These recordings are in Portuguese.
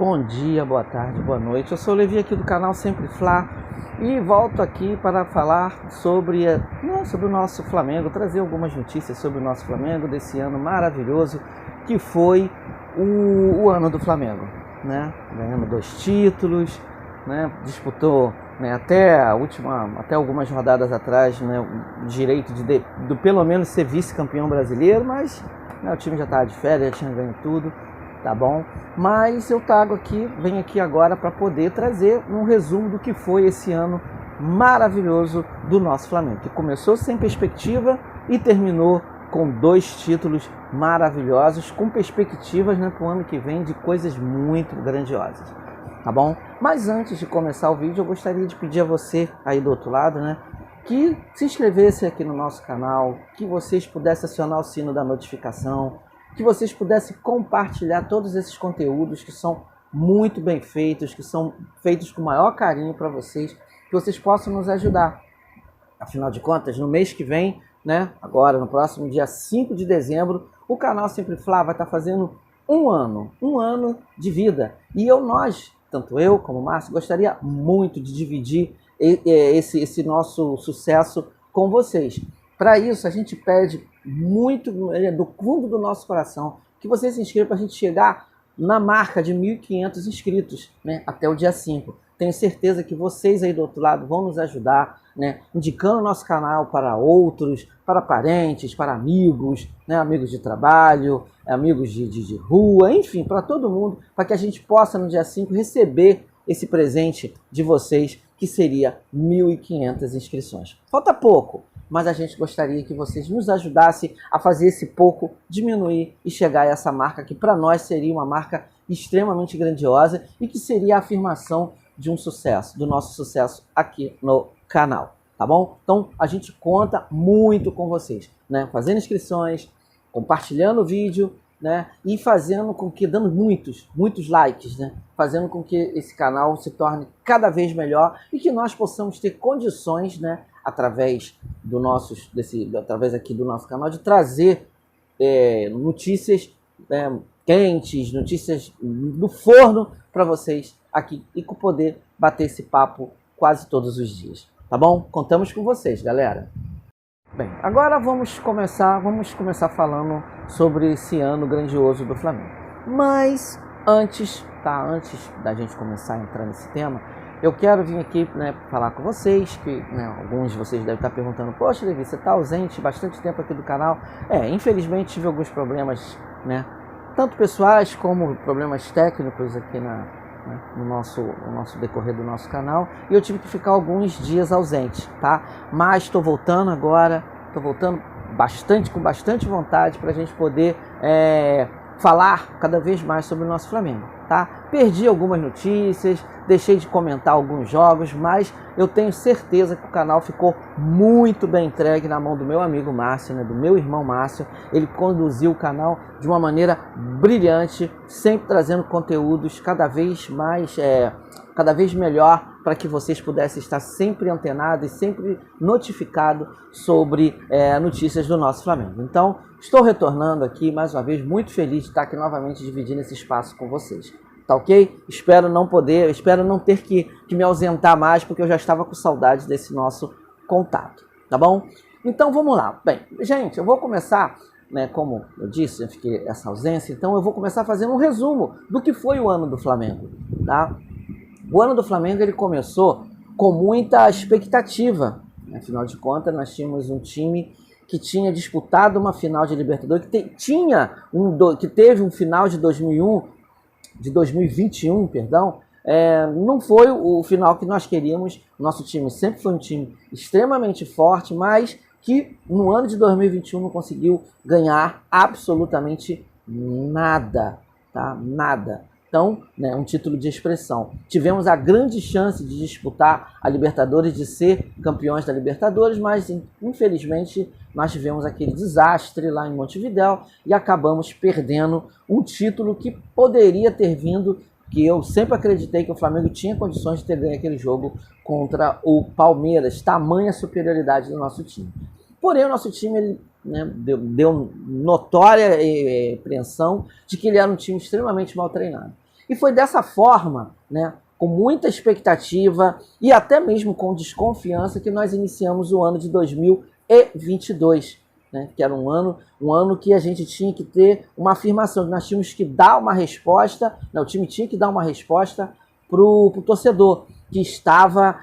Bom dia, boa tarde, boa noite. Eu sou o Levi aqui do canal Sempre Fla e volto aqui para falar sobre o nosso Flamengo, trazer algumas notícias sobre o nosso Flamengo desse ano maravilhoso que foi o ano do Flamengo, né? Ganhando 2 títulos, né? Disputou, né, até algumas rodadas atrás, né, o direito de pelo menos ser vice-campeão brasileiro, mas né, o time já estava de férias, já tinha ganho tudo. Tá bom? Mas eu venho aqui agora para poder trazer um resumo do que foi esse ano maravilhoso do nosso Flamengo, que começou sem perspectiva e terminou com 2 títulos maravilhosos, com perspectivas, né, para o ano que vem de coisas muito grandiosas, tá bom? Mas antes de começar o vídeo, eu gostaria de pedir a você aí do outro lado, né, que se inscrevesse aqui no nosso canal, que vocês pudessem acionar o sino da notificação, que vocês pudessem compartilhar todos esses conteúdos que são muito bem feitos, que são feitos com o maior carinho para vocês, que vocês possam nos ajudar. Afinal de contas, no mês que vem, né, agora no próximo dia 5 de dezembro, o canal Sempre Fla vai estar fazendo um ano de vida. E tanto eu como o Márcio, gostaria muito de dividir esse nosso sucesso com vocês. Para isso, a gente pede muito do fundo do nosso coração que vocês se inscrevam para a gente chegar na marca de 1.500 inscritos, né, até o dia 5. Tenho certeza que vocês aí do outro lado vão nos ajudar, né, indicando o nosso canal para outros, para parentes, para amigos, né, amigos de trabalho, amigos de rua, enfim, para todo mundo, para que a gente possa no dia 5 receber esse presente de vocês, que seria 1.500 inscrições. Falta pouco, mas a gente gostaria que vocês nos ajudassem a fazer esse pouco diminuir e chegar a essa marca que para nós seria uma marca extremamente grandiosa e que seria a afirmação de um sucesso, do nosso sucesso aqui no canal, tá bom? Então a gente conta muito com vocês, né? Fazendo inscrições, compartilhando o vídeo, né? E fazendo com que, dando muitos likes, né? Fazendo com que esse canal se torne cada vez melhor e que nós possamos ter condições, né? Através aqui do nosso canal, de trazer notícias quentes, notícias do forno para vocês aqui e com poder bater esse papo quase todos os dias, tá bom? Contamos com vocês, galera. Bem, agora vamos começar falando sobre esse ano grandioso do Flamengo. Mas antes da gente começar a entrar nesse tema, eu quero vir aqui, né, falar com vocês, que né, alguns de vocês devem estar perguntando: poxa, Levi, você está ausente bastante tempo aqui do canal. Infelizmente tive alguns problemas, né, tanto pessoais como problemas técnicos aqui no nosso decorrer do nosso canal, e eu tive que ficar alguns dias ausente, tá? Mas estou voltando agora, com bastante vontade para a gente poder falar cada vez mais sobre o nosso Flamengo, tá? Perdi algumas notícias, deixei de comentar alguns jogos, mas eu tenho certeza que o canal ficou muito bem entregue na mão do meu amigo Márcio, né, do meu irmão Márcio. Ele conduziu o canal de uma maneira brilhante, sempre trazendo conteúdos cada vez melhor, para que vocês pudessem estar sempre antenados e sempre notificados sobre notícias do nosso Flamengo. Então, estou retornando aqui mais uma vez, muito feliz de estar aqui novamente dividindo esse espaço com vocês. Tá ok? Espero não ter que me ausentar mais, porque eu já estava com saudade desse nosso contato, tá bom? Então vamos lá. Bem, gente, eu vou começar, né, como eu disse, eu fiquei essa ausência, então eu vou começar fazendo um resumo do que foi o ano do Flamengo, tá? O ano do Flamengo, ele começou com muita expectativa. Afinal de contas, nós tínhamos um time que tinha disputado uma final de Libertadores, que teve um final de 2021, perdão. Não foi o final que nós queríamos. Nosso time sempre foi um time extremamente forte, mas que no ano de 2021 não conseguiu ganhar absolutamente nada, tá? Nada. Então, né, um título de expressão. Tivemos a grande chance de disputar a Libertadores, de ser campeões da Libertadores, mas infelizmente nós tivemos aquele desastre lá em Montevidéu e acabamos perdendo um título que poderia ter vindo, que eu sempre acreditei que o Flamengo tinha condições de ter ganho aquele jogo contra o Palmeiras, tamanha superioridade do nosso time. Porém, o nosso time, ele né, deu notória apreensão de que ele era um time extremamente mal treinado. E foi dessa forma, né, com muita expectativa e até mesmo com desconfiança, que nós iniciamos o ano de 2022, né, que era um ano que a gente tinha que ter uma afirmação, que nós tínhamos que dar uma resposta, né, o time tinha que dar uma resposta para o torcedor, que estava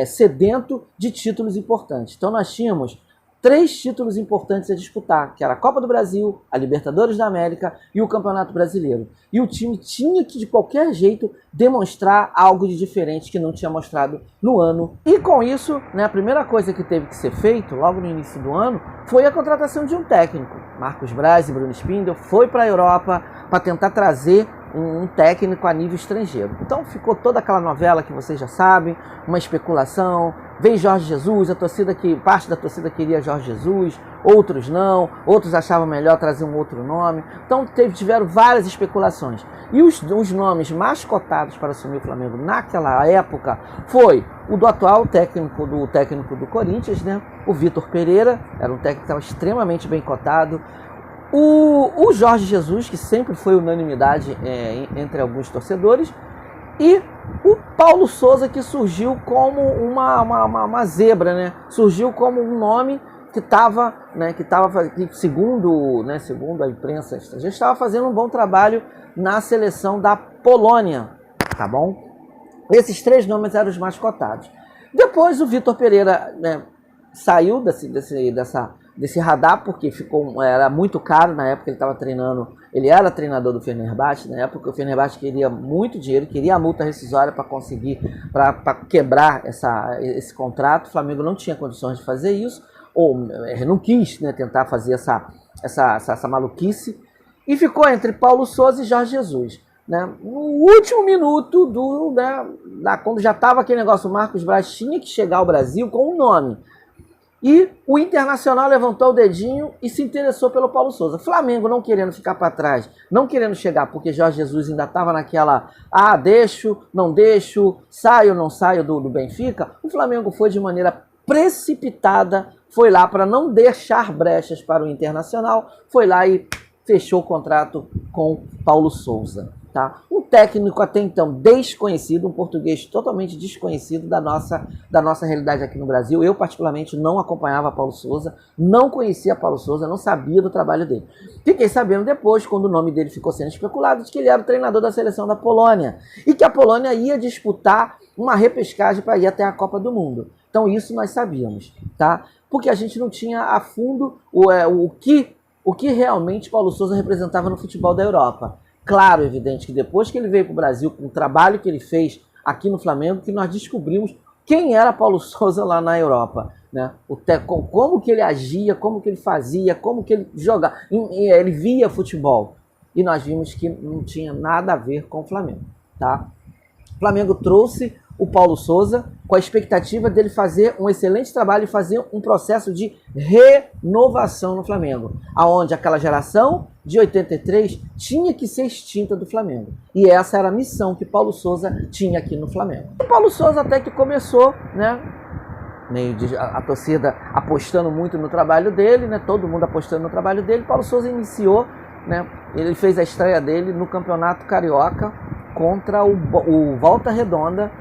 sedento de títulos importantes. Então nós tínhamos 3 títulos importantes a disputar, que era a Copa do Brasil, a Libertadores da América e o Campeonato Brasileiro. E o time tinha que, de qualquer jeito, demonstrar algo de diferente que não tinha mostrado no ano. E com isso, né, a primeira coisa que teve que ser feito, logo no início do ano, foi a contratação de um técnico. Marcos Braz e Bruno Spindel foi para a Europa para tentar trazer um técnico a nível estrangeiro. Então ficou toda aquela novela que vocês já sabem, uma especulação, veio Jorge Jesus, parte da torcida queria Jorge Jesus, outros não, outros achavam melhor trazer um outro nome. Então tiveram várias especulações. E os nomes mais cotados para assumir o Flamengo naquela época foi o do atual técnico do Corinthians, né? O Vitor Pereira, era um técnico que estava extremamente bem cotado. O Jorge Jesus, que sempre foi unanimidade entre alguns torcedores, e o Paulo Souza, que surgiu como uma zebra, né? Surgiu como um nome que estava, né, segundo a imprensa estrangeira, estava fazendo um bom trabalho na seleção da Polônia, tá bom? Esses 3 nomes eram os mais cotados. Depois o Vitor Pereira, né, saiu desse radar, porque era muito caro na época. Ele estava treinando, ele era treinador do Fenerbahçe na época. O Fenerbahçe queria muito dinheiro, queria a multa rescisória para conseguir, para quebrar esse contrato. O Flamengo não tinha condições de fazer isso, ou não quis, né, tentar fazer essa maluquice, e ficou entre Paulo Souza e Jorge Jesus, né? No último minuto quando já estava aquele negócio, o Marcos Braz tinha que chegar ao Brasil com um nome. E o Internacional levantou o dedinho e se interessou pelo Paulo Souza. Flamengo não querendo ficar para trás, não querendo chegar, porque Jorge Jesus ainda estava naquela, deixo, não deixo, saio, não saio do Benfica. O Flamengo foi de maneira precipitada, foi lá para não deixar brechas para o Internacional, foi lá e fechou o contrato com Paulo Souza. Tá? Um técnico até então desconhecido, um português totalmente desconhecido da nossa realidade aqui no Brasil. Eu, particularmente, não acompanhava Paulo Souza, não conhecia Paulo Souza, não sabia do trabalho dele. Fiquei sabendo depois, quando o nome dele ficou sendo especulado, de que ele era o treinador da seleção da Polônia e que a Polônia ia disputar uma repescagem para ir até a Copa do Mundo. Então isso nós sabíamos, tá? Porque a gente não tinha a fundo o que realmente Paulo Souza representava no futebol da Europa. Claro, evidente que depois que ele veio para o Brasil, com o trabalho que ele fez aqui no Flamengo, que nós descobrimos quem era Paulo Souza lá na Europa, né? Como que ele agia, como que ele fazia, como que ele jogava, ele via futebol. E nós vimos que não tinha nada a ver com o Flamengo, tá? O Flamengo trouxe o Paulo Souza com a expectativa dele fazer um excelente trabalho e fazer um processo de renovação no Flamengo, aonde aquela geração de 83 tinha que ser extinta do Flamengo. E essa era a missão que Paulo Souza tinha aqui no Flamengo. O Paulo Souza até que começou, né, a torcida apostando muito no trabalho dele, né, todo mundo apostando no trabalho dele. Paulo Souza iniciou, né, ele fez a estreia dele no Campeonato Carioca contra o Volta Redonda.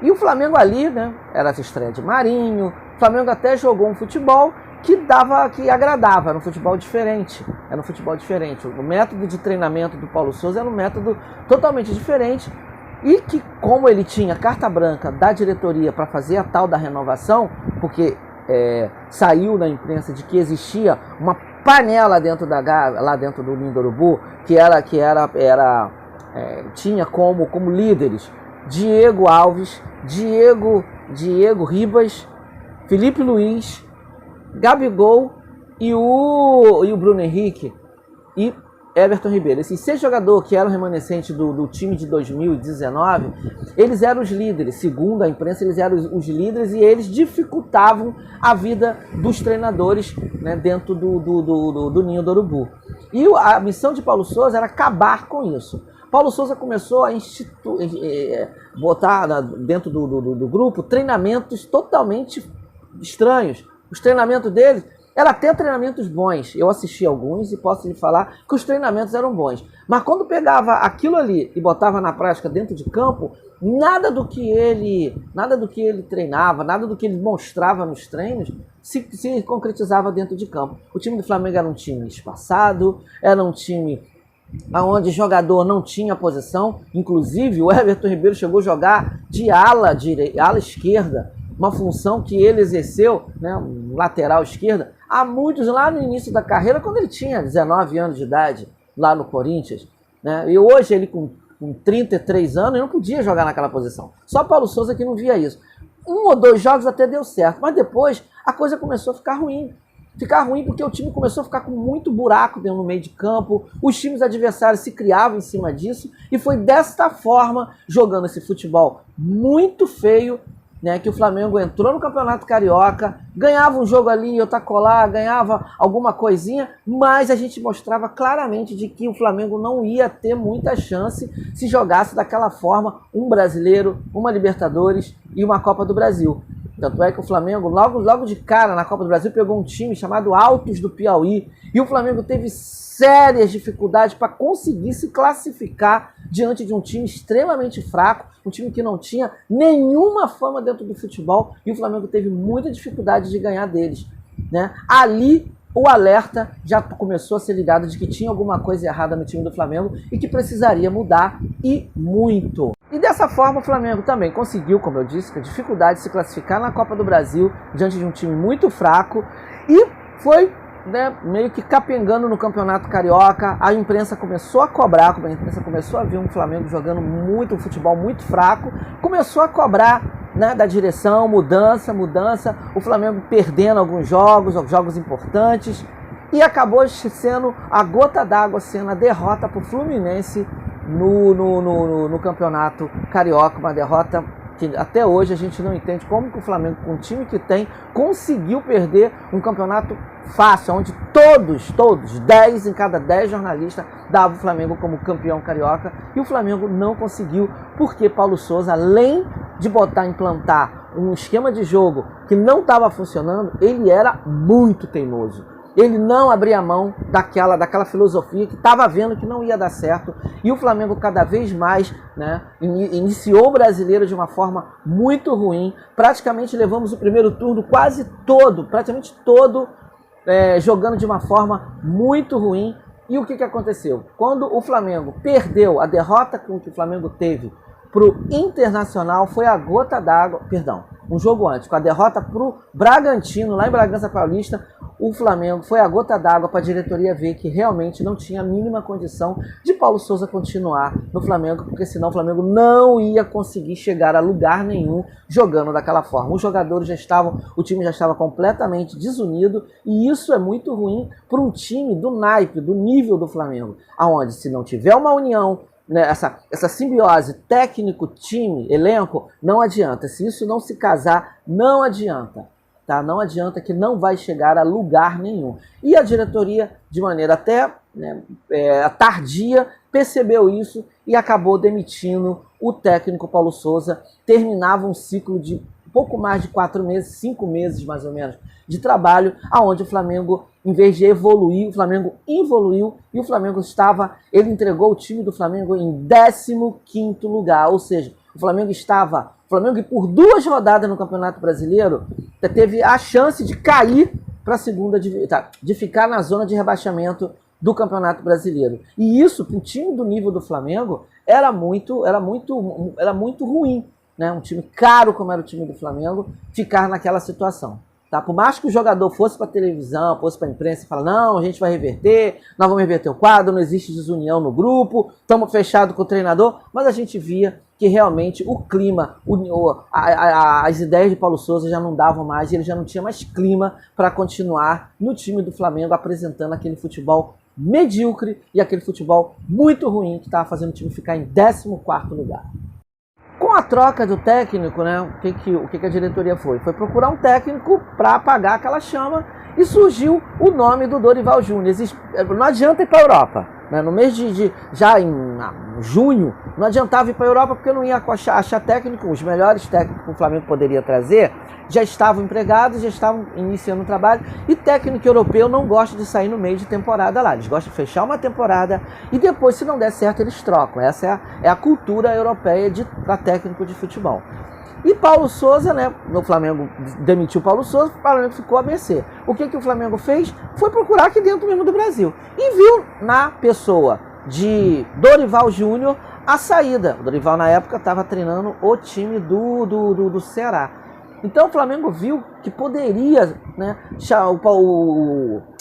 E o Flamengo ali, né, era essa estreia de Marinho. O Flamengo até jogou um futebol que agradava, era um futebol diferente. O método de treinamento do Paulo Souza era um método totalmente diferente. E que, como ele tinha carta branca da diretoria para fazer a tal da renovação, porque saiu na imprensa de que existia uma panela lá dentro do Ninho do Urubu, tinha como líderes Diego Alves, Diego Ribas, Felipe Luiz, Gabigol e o Bruno Henrique e Everton Ribeiro. Esses 6 jogadores que eram remanescentes do time de 2019, eles eram os líderes. Segundo a imprensa, eles eram os líderes e eles dificultavam a vida dos treinadores, né, dentro do Ninho do Urubu. E a missão de Paulo Souza era acabar com isso. Paulo Souza começou a botar dentro do grupo treinamentos totalmente estranhos. Os treinamentos dele Era até treinamentos bons. Eu assisti alguns e posso lhe falar que os treinamentos eram bons. Mas quando pegava aquilo ali e botava na prática dentro de campo, nada do que ele treinava, nada do que ele mostrava nos treinos se concretizava dentro de campo. O time do Flamengo era um time espaçado, era um time onde o jogador não tinha posição. Inclusive o Everton Ribeiro chegou a jogar de ala esquerda, uma função que ele exerceu, né, um lateral esquerda, há muitos lá no início da carreira, quando ele tinha 19 anos de idade, lá no Corinthians, né? E hoje ele com 33 anos, ele não podia jogar naquela posição. Só Paulo Souza que não via isso. 1 ou 2 jogos até deu certo, mas depois a coisa começou a ficar ruim. Ficar ruim porque o time começou a ficar com muito buraco dentro no meio de campo, os times adversários se criavam em cima disso, e foi desta forma, jogando esse futebol muito feio, né, que o Flamengo entrou no Campeonato Carioca, ganhava um jogo ali, outro colar, ganhava alguma coisinha, mas a gente mostrava claramente de que o Flamengo não ia ter muita chance se jogasse daquela forma um brasileiro, uma Libertadores e uma Copa do Brasil. Tanto é que o Flamengo, logo de cara na Copa do Brasil, pegou um time chamado Altos do Piauí, e o Flamengo teve sérias dificuldades para conseguir se classificar diante de um time extremamente fraco, um time que não tinha nenhuma fama dentro do futebol, e o Flamengo teve muita dificuldade de ganhar deles, né? Ali o alerta já começou a ser ligado de que tinha alguma coisa errada no time do Flamengo e que precisaria mudar, e muito. E dessa forma o Flamengo também conseguiu, como eu disse, a dificuldade de se classificar na Copa do Brasil diante de um time muito fraco, e foi, né, meio que capengando no Campeonato Carioca. A imprensa começou a cobrar, a imprensa começou a ver um Flamengo jogando muito, um futebol muito fraco, começou a cobrar, né, da direção, mudança, o Flamengo perdendo alguns jogos importantes, e acabou sendo a gota d'água, sendo a derrota para o Fluminense no Campeonato Carioca, uma derrota que até hoje a gente não entende como que o Flamengo, com o time que tem, conseguiu perder um campeonato fácil, onde todos, 10 em cada 10 jornalistas davam o Flamengo como campeão carioca, e o Flamengo não conseguiu, porque Paulo Souza, além de implantar um esquema de jogo que não estava funcionando, ele era muito teimoso. Ele não abria mão daquela filosofia que estava vendo que não ia dar certo. E o Flamengo cada vez mais, né, iniciou o Brasileiro de uma forma muito ruim. Praticamente levamos o primeiro turno praticamente todo, jogando de uma forma muito ruim. E o que aconteceu? Quando o Flamengo perdeu, a derrota que o Flamengo teve para o Internacional foi a gota d'água, um jogo antes, com a derrota para o Bragantino, lá em Bragança Paulista, o Flamengo foi a gota d'água para a diretoria ver que realmente não tinha a mínima condição de Paulo Souza continuar no Flamengo, porque senão o Flamengo não ia conseguir chegar a lugar nenhum jogando daquela forma. Os jogadores o time já estava completamente desunido, e isso é muito ruim para um time do naipe, do nível do Flamengo, aonde se não tiver uma união, né, essa simbiose técnico-time, elenco, não adianta. Se isso não se casar, não adianta. Tá? Não adianta, que não vai chegar a lugar nenhum. E a diretoria, de maneira até tardia, percebeu isso e acabou demitindo o técnico Paulo Souza. Terminava um ciclo de pouco mais de 4 meses, 5 meses mais ou menos, de trabalho, aonde o Flamengo, em vez de evoluir, o Flamengo evoluiu, e o Flamengo ele entregou o time do Flamengo em 15º lugar, ou seja, o Flamengo por 2 rodadas no Campeonato Brasileiro teve a chance de cair para a segunda, de ficar na zona de rebaixamento do Campeonato Brasileiro. E isso, para o time do nível do Flamengo, era muito ruim, né? Um time caro como era o time do Flamengo, ficar naquela situação. Tá? Por mais que o jogador fosse para a televisão, fosse para a imprensa e falar, não, a gente vai reverter, nós vamos reverter o quadro, não existe desunião no grupo, estamos fechados com o treinador, mas a gente via que realmente o clima, as ideias de Paulo Souza já não davam mais, e ele já não tinha mais clima para continuar no time do Flamengo apresentando aquele futebol medíocre e aquele futebol muito ruim que estava fazendo o time ficar em 14º lugar. Com a troca do técnico, né, o que a diretoria foi? Foi procurar um técnico para apagar aquela chama, e surgiu o nome do Dorival Júnior. Não adianta ir para a Europa. né? No mês já em junho, não adiantava ir para a Europa porque não ia achar técnico, os melhores técnicos que o Flamengo poderia trazer já estavam empregados, já estavam iniciando o trabalho, e técnico europeu não gosta de sair no meio de temporada lá, eles gostam de fechar uma temporada e depois, se não der certo, eles trocam. Essa é a cultura europeia para técnico de futebol. E Paulo Souza, né, o Flamengo demitiu Paulo Souza, o Flamengo ficou a mercê. O que o Flamengo fez? Foi procurar aqui dentro mesmo do Brasil. E viu na pessoa de Dorival Júnior a saída. O Dorival, na época, estava treinando o time do Ceará. Então o Flamengo viu que poderia, né,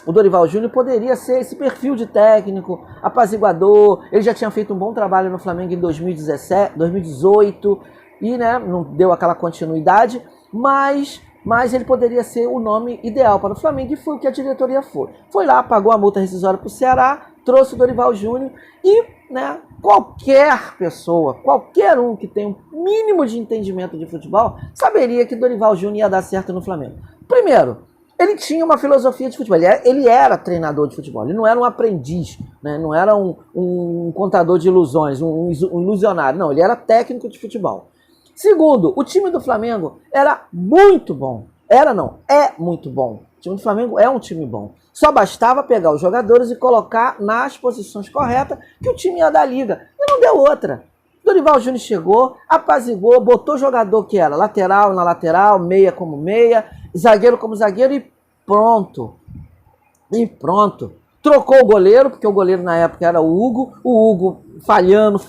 o Dorival Júnior poderia ser esse perfil de técnico, apaziguador. Ele já tinha feito um bom trabalho no Flamengo em 2018, e, né, não deu aquela continuidade, mas ele poderia ser o nome ideal para o Flamengo, e foi o que a diretoria foi. Foi lá, pagou a multa rescisória para o Ceará, trouxe o Dorival Júnior e, né, qualquer pessoa, qualquer um que tem um mínimo de entendimento de futebol, saberia que Dorival Júnior ia dar certo no Flamengo. Primeiro, ele tinha uma filosofia de futebol, ele era treinador de futebol, ele não era um aprendiz, né, não era um contador de ilusões, um ilusionário, não, ele era técnico de futebol. Segundo, o time do Flamengo era muito bom. É muito bom. O time do Flamengo é um time bom. Só bastava pegar os jogadores e colocar nas posições corretas que o time ia dar liga. E não deu outra. Dorival Júnior chegou, apaziguou, botou jogador que era lateral na lateral, meia como meia, zagueiro como zagueiro e pronto. Trocou o goleiro, porque o goleiro na época era o Hugo falhando,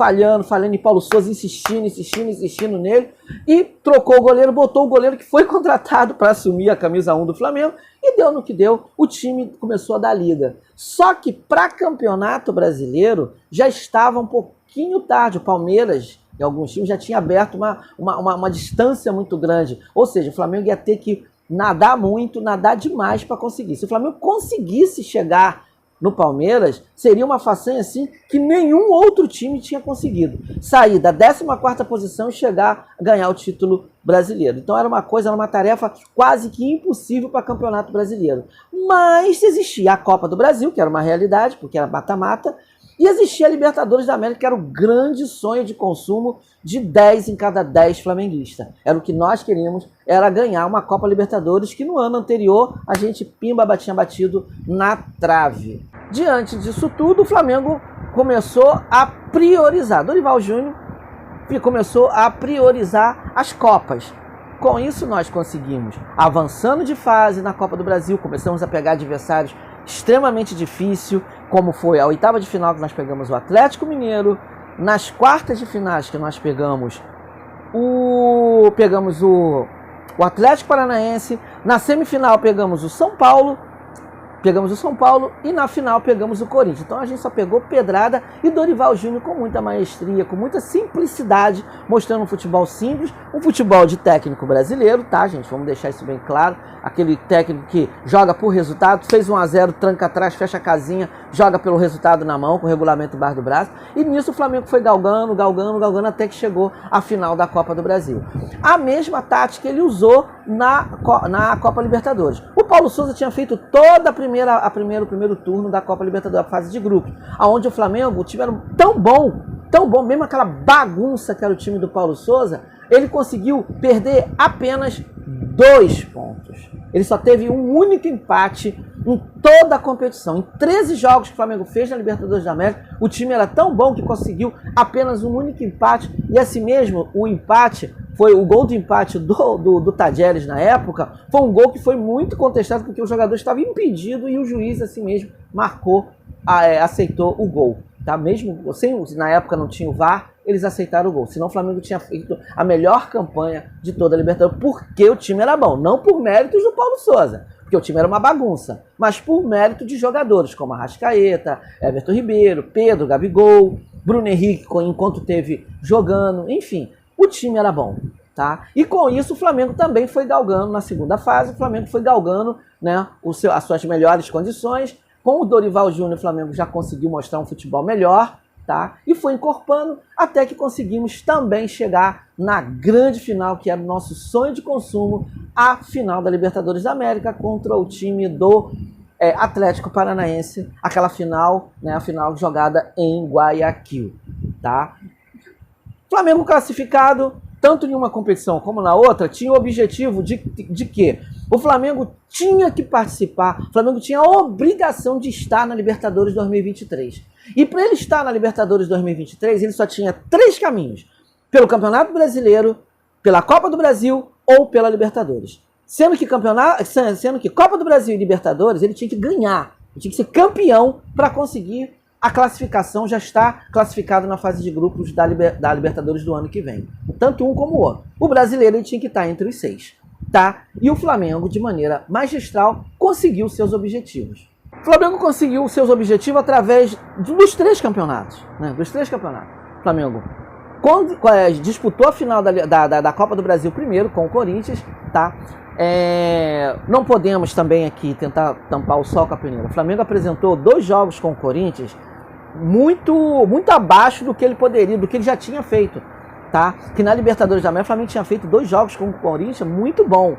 e Paulo Souza insistindo nele, e trocou o goleiro, botou o goleiro que foi contratado para assumir a camisa 1 do Flamengo, e deu no que deu, o time começou a dar liga. Só que para campeonato brasileiro já estava um pouquinho tarde, o Palmeiras e alguns times já tinha aberto uma distância muito grande, ou seja, o Flamengo ia ter que nadar demais para conseguir. Se o Flamengo conseguisse chegar no Palmeiras, seria uma façanha assim que nenhum outro time tinha conseguido. Sair da 14ª posição e chegar a ganhar o título brasileiro. Então era uma tarefa quase que impossível para o Campeonato Brasileiro. Mas existia a Copa do Brasil, que era uma realidade, porque era mata-mata, e existia a Libertadores da América, que era o grande sonho de consumo de 10 em cada 10 flamenguistas. Era o que nós queríamos, era ganhar uma Copa Libertadores, que no ano anterior a gente tinha batido na trave. Diante disso tudo, o Flamengo começou a priorizar. Dorival Júnior começou a priorizar as Copas. Com isso, nós conseguimos, avançando de fase na Copa do Brasil, começamos a pegar adversários extremamente difíceis, como foi a 8ª de final que nós pegamos o Atlético Mineiro, nas quartas de finais que nós pegamos o Atlético Paranaense, na semifinal pegamos o São Paulo, e na final pegamos o Corinthians. Então a gente só pegou pedrada, e Dorival Júnior com muita maestria, com muita simplicidade, mostrando um futebol simples, um futebol de técnico brasileiro, tá, gente? Vamos deixar isso bem claro. Aquele técnico que joga por resultado, fez 1-0, tranca atrás, fecha a casinha, joga pelo resultado na mão, com o regulamento embaixo do braço. E nisso o Flamengo foi galgando, até que chegou à final da Copa do Brasil. A mesma tática ele usou na Copa Libertadores. O Paulo Souza tinha feito toda o primeiro turno da Copa Libertadores, a fase de grupos, onde o Flamengo, o time era tão bom, mesmo aquela bagunça que era o time do Paulo Souza, ele conseguiu perder apenas 2 pontos. Ele só teve um único empate em toda a competição. Em 13 jogos que o Flamengo fez na Libertadores da América, o time era tão bom que conseguiu apenas um único empate. E assim mesmo, o empate, foi o gol de empate do Tadjeres na época, foi um gol que foi muito contestado, porque o jogador estava impedido e o juiz assim mesmo aceitou o gol. Tá? Mesmo na época não tinha o VAR, eles aceitaram o gol. Senão o Flamengo tinha feito a melhor campanha de toda a Libertadores, porque o time era bom. Não por méritos do Paulo Souza, porque o time era uma bagunça, mas por mérito de jogadores como Arrascaeta, Everton Ribeiro, Pedro, Gabigol, Bruno Henrique, enquanto teve jogando, enfim, o time era bom. Tá? E com isso o Flamengo também foi galgando na segunda fase, o Flamengo foi galgando, né, as suas melhores condições. Com o Dorival Júnior, o Flamengo já conseguiu mostrar um futebol melhor, tá? E foi encorpando até que conseguimos também chegar na grande final, que era o nosso sonho de consumo, a final da Libertadores da América contra o time do Atlético Paranaense, aquela final, né, a final jogada em Guayaquil, tá? Flamengo classificado, tanto em uma competição como na outra, tinha o objetivo de quê? O Flamengo tinha que participar, o Flamengo tinha a obrigação de estar na Libertadores 2023. E para ele estar na Libertadores 2023, ele só tinha 3 caminhos: pelo Campeonato Brasileiro, pela Copa do Brasil ou pela Libertadores. Sendo que Copa do Brasil e Libertadores, ele tinha que ganhar, ele tinha que ser campeão para conseguir a classificação, já está classificado na fase de grupos da Libertadores do ano que vem. Tanto um como o outro. O brasileiro ele tinha que estar entre os 6. Tá? E o Flamengo, de maneira magistral, conseguiu seus objetivos. O Flamengo conseguiu seus objetivos através dos 3 campeonatos. Né? Dos 3 campeonatos. O Flamengo disputou a final da Copa do Brasil primeiro com o Corinthians, tá? Não podemos também aqui tentar tampar o sol com a peneira. O Flamengo apresentou 2 jogos com o Corinthians muito abaixo do que ele poderia, do que ele já tinha feito, tá? Que na Libertadores da América o Flamengo tinha feito 2 jogos com o Corinthians muito bom,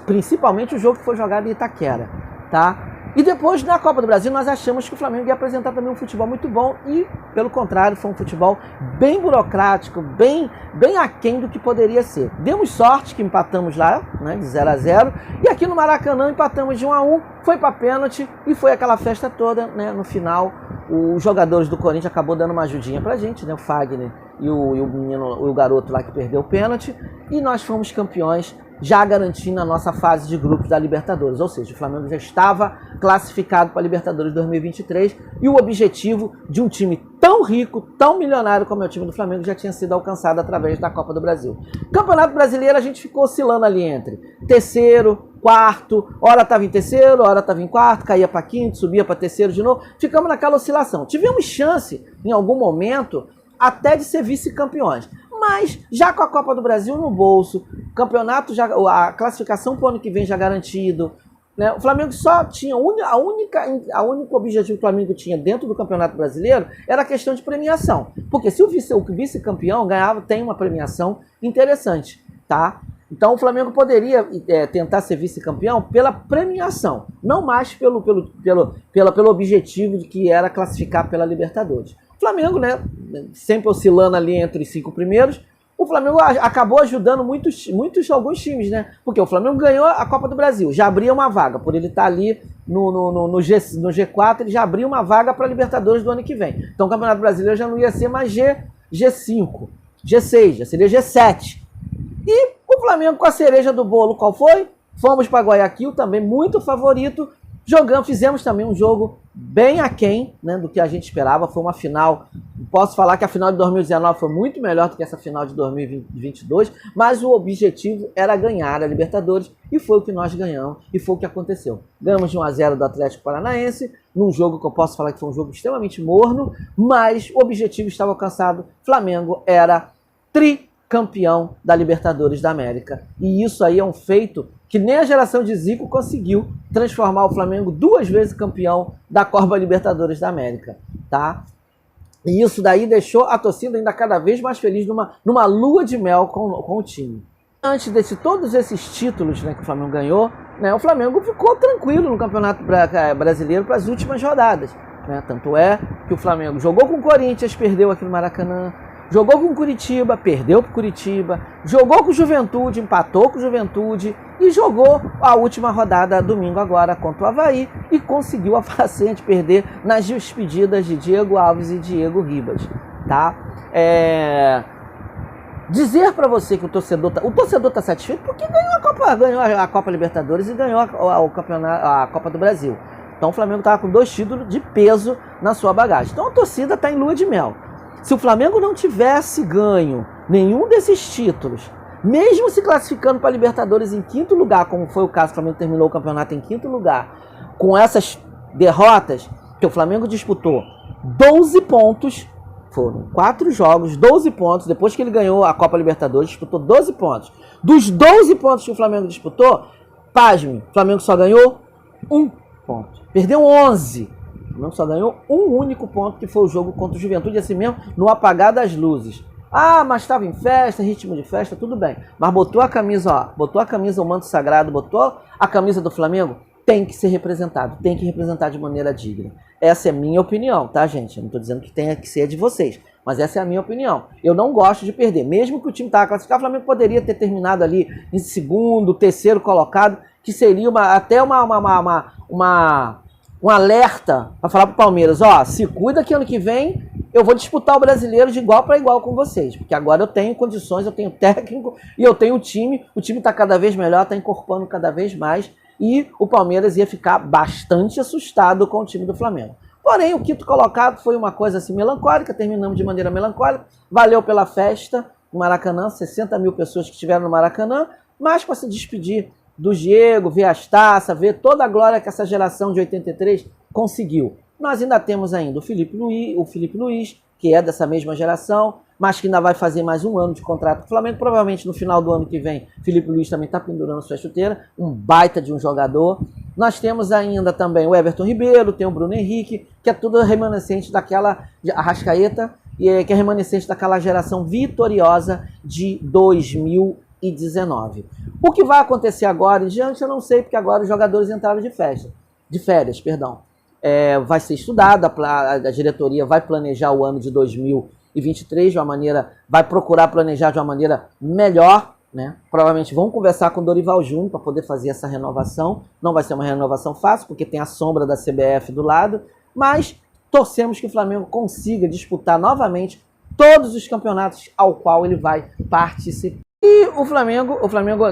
principalmente o jogo que foi jogado em Itaquera, tá? E depois, na Copa do Brasil, nós achamos que o Flamengo ia apresentar também um futebol muito bom e, pelo contrário, foi um futebol bem burocrático, bem aquém do que poderia ser. Demos sorte que empatamos lá, né, de 0-0, e aqui no Maracanã empatamos de 1-1, foi para pênalti e foi aquela festa toda, né? No final, os jogadores do Corinthians acabou dando uma ajudinha pra gente, né, o Fagner e o garoto lá que perdeu o pênalti, e nós fomos campeões, já garantindo a nossa fase de grupos da Libertadores. Ou seja, o Flamengo já estava classificado para a Libertadores 2023 e o objetivo de um time tão rico, tão milionário como é o time do Flamengo já tinha sido alcançado através da Copa do Brasil. Campeonato Brasileiro a gente ficou oscilando ali entre terceiro, quarto, hora estava em terceiro, hora estava em quarto, caía para quinto, subia para terceiro de novo. Ficamos naquela oscilação. Tivemos chance, em algum momento, até de ser vice-campeões. Mas já com a Copa do Brasil no bolso, campeonato já, a classificação para o ano que vem já garantido, né? O Flamengo só tinha o único objetivo que o Flamengo tinha dentro do Campeonato Brasileiro era a questão de premiação, porque se o vice-campeão ganhava, tem uma premiação interessante, tá? Então o Flamengo poderia tentar ser vice-campeão pela premiação, não mais pelo objetivo de que era classificar pela Libertadores. O Flamengo, né, sempre oscilando ali entre os 5 primeiros, o Flamengo acabou ajudando alguns times, né? Porque o Flamengo ganhou a Copa do Brasil, já abria uma vaga, por ele estar ali no G4, ele já abriu uma vaga para a Libertadores do ano que vem. Então o Campeonato Brasileiro já não ia ser mais G5, G6, já seria G7. E o Flamengo com a cereja do bolo, qual foi? Fomos para Guayaquil, também muito favorito, fizemos também um jogo bem aquém, né, do que a gente esperava. Foi uma final, posso falar que a final de 2019 foi muito melhor do que essa final de 2022, mas o objetivo era ganhar a Libertadores e foi o que nós ganhamos e foi o que aconteceu. Ganhamos de 1-0 do Atlético Paranaense, num jogo que eu posso falar que foi um jogo extremamente morno, mas o objetivo estava alcançado. Flamengo era tricampeão da Libertadores da América, e isso aí é um feito que nem a geração de Zico conseguiu transformar o Flamengo 2 vezes campeão da Copa Libertadores da América, tá? E isso daí deixou a torcida ainda cada vez mais feliz numa lua de mel com o time. Antes de todos esses títulos, né, que o Flamengo ganhou, né, o Flamengo ficou tranquilo no Campeonato Brasileiro para as últimas rodadas, né? Tanto é que o Flamengo jogou com o Corinthians, perdeu aqui no Maracanã, jogou com o Curitiba, perdeu para o Curitiba, jogou com o Juventude, empatou com o Juventude e jogou a última rodada domingo agora contra o Avaí e conseguiu a façanha de perder nas despedidas de Diego Alves e Diego Ribas, tá? Dizer para você que o torcedor tá satisfeito porque ganhou a Copa Libertadores e ganhou a Copa do Brasil. Então o Flamengo estava com 2 títulos de peso na sua bagagem. Então a torcida está em lua de mel. Se o Flamengo não tivesse ganho nenhum desses títulos, mesmo se classificando para a Libertadores em 5º lugar, como foi o caso, o Flamengo terminou o campeonato em 5º lugar, com essas derrotas, que o Flamengo disputou 12 pontos, foram 4 jogos, 12 pontos, depois que ele ganhou a Copa Libertadores, disputou 12 pontos. Dos 12 pontos que o Flamengo disputou, pasme, o Flamengo só ganhou 1 ponto, perdeu 11. O Flamengo só ganhou um único ponto, que foi o jogo contra o Juventude, assim mesmo, no apagar das luzes. Ah, mas estava em festa, ritmo de festa, tudo bem. Mas botou a camisa, o manto sagrado, botou a camisa do Flamengo tem que ser representado, tem que representar de maneira digna. Essa é a minha opinião, tá, gente? Eu não estou dizendo que tenha que ser de vocês, mas essa é a minha opinião. Eu não gosto de perder, mesmo que o time estava classificado, o Flamengo poderia ter terminado ali em segundo, terceiro colocado, que seria até um alerta para falar para o Palmeiras, ó, se cuida que ano que vem eu vou disputar o brasileiro de igual para igual com vocês, porque agora eu tenho condições, eu tenho técnico e eu tenho time, o time está cada vez melhor, está incorporando cada vez mais, e o Palmeiras ia ficar bastante assustado com o time do Flamengo. Porém, o quinto colocado foi uma coisa assim melancólica, terminamos de maneira melancólica, valeu pela festa no Maracanã, 60 mil pessoas que estiveram no Maracanã, mas para se despedir do Diego, ver as taças, ver toda a glória que essa geração de 83 conseguiu. Nós ainda temos ainda o Felipe Luiz, que é dessa mesma geração, mas que ainda vai fazer mais um ano de contrato com o Flamengo. Provavelmente no final do ano que vem, Felipe Luiz também está pendurando sua chuteira, um baita de um jogador. Nós temos ainda também o Everton Ribeiro, tem o Bruno Henrique, que é tudo remanescente daquela Arrascaeta, que é remanescente daquela geração vitoriosa de 2019. O que vai acontecer agora em diante, eu não sei, porque agora os jogadores entraram de férias. Vai ser estudado, a diretoria vai planejar o ano de 2023 de uma maneira, vai procurar planejar de uma maneira melhor, né? Provavelmente vão conversar com o Dorival Júnior para poder fazer essa renovação. Não vai ser uma renovação fácil, porque tem a sombra da CBF do lado, mas torcemos que o Flamengo consiga disputar novamente todos os campeonatos ao qual ele vai participar. E o Flamengo,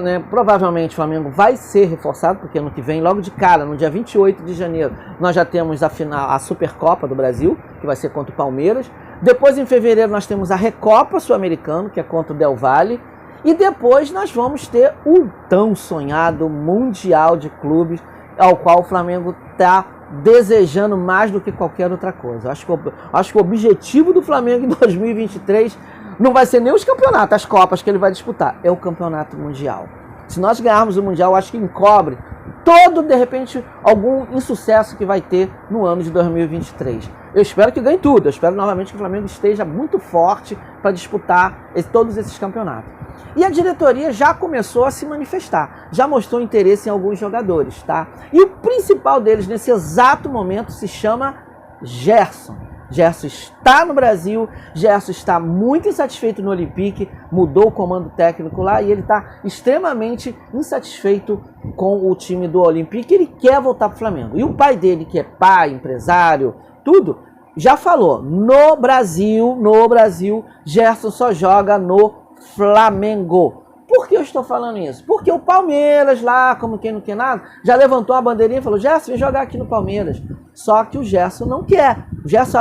né, provavelmente o Flamengo vai ser reforçado, porque ano que vem, logo de cara, no dia 28 de janeiro, nós já temos a Supercopa do Brasil, que vai ser contra o Palmeiras. Depois, em fevereiro, nós temos a Recopa Sul-Americana, que é contra o Del Valle. E depois nós vamos ter o tão sonhado Mundial de Clubes, ao qual o Flamengo está desejando mais do que qualquer outra coisa. Acho que o objetivo do Flamengo em 2023 não vai ser nem os campeonatos, as Copas que ele vai disputar, é o Campeonato Mundial. Se nós ganharmos o Mundial, acho que encobre todo, de repente, algum insucesso que vai ter no ano de 2023. Eu espero que ganhe tudo, eu espero novamente que o Flamengo esteja muito forte para disputar todos esses campeonatos. E a diretoria já começou a se manifestar, já mostrou interesse em alguns jogadores, tá? E o principal deles nesse exato momento se chama Gerson. Gerson está no Brasil, Gerson está muito insatisfeito no Olympique, mudou o comando técnico lá e ele está extremamente insatisfeito com o time do Olympique, ele quer voltar para o Flamengo. E o pai dele, que é pai, empresário, tudo, já falou, no Brasil, Gerson só joga no Flamengo. Por que eu estou falando isso? Porque o Palmeiras lá, como quem não quer nada, já levantou a bandeirinha e falou, Gerson, vem jogar aqui no Palmeiras. Só que o Gerson não quer. O Gerson,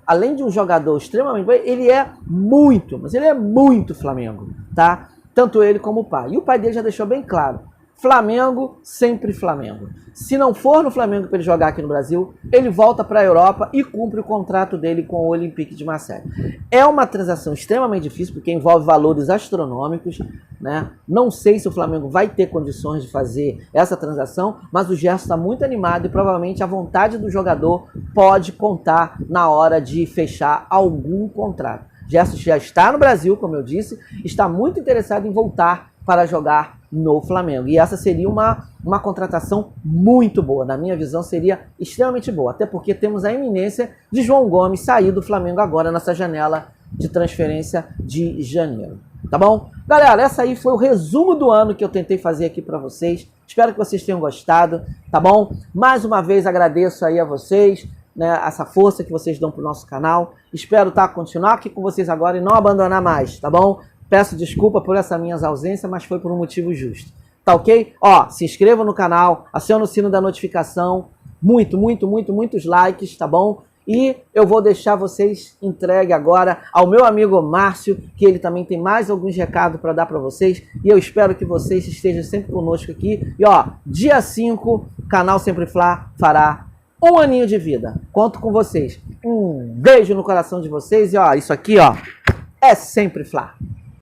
além de um jogador extremamente bom, ele é muito Flamengo, tá? Tanto ele como o pai. E o pai dele já deixou bem claro, Flamengo, sempre Flamengo. Se não for no Flamengo para ele jogar aqui no Brasil, ele volta para a Europa e cumpre o contrato dele com o Olympique de Marseille. É uma transação extremamente difícil, porque envolve valores astronômicos, né? Não sei se o Flamengo vai ter condições de fazer essa transação, mas o Gerson está muito animado e provavelmente a vontade do jogador pode contar na hora de fechar algum contrato. Gerson já está no Brasil, como eu disse, está muito interessado em voltar para jogar no Flamengo. E essa seria uma contratação muito boa. Na minha visão, seria extremamente boa. Até porque temos a iminência de João Gomes sair do Flamengo agora nessa janela de transferência de janeiro. Tá bom? Galera, essa aí foi o resumo do ano que eu tentei fazer aqui para vocês. Espero que vocês tenham gostado, tá bom? Mais uma vez agradeço aí a vocês, né, essa força que vocês dão pro nosso canal. Espero continuar aqui com vocês agora e não abandonar mais, tá bom? Peço desculpa por essa minha ausência, mas foi por um motivo justo. Tá ok? Ó, se inscreva no canal, aciona o sino da notificação, muitos likes, tá bom? E eu vou deixar vocês entregue agora ao meu amigo Márcio, que ele também tem mais alguns recados para dar para vocês. E eu espero que vocês estejam sempre conosco aqui. E ó, dia 5, canal Sempre Fla fará 1 aninho de vida. Conto com vocês. Um beijo no coração de vocês e ó, isso aqui ó, é Sempre Fla.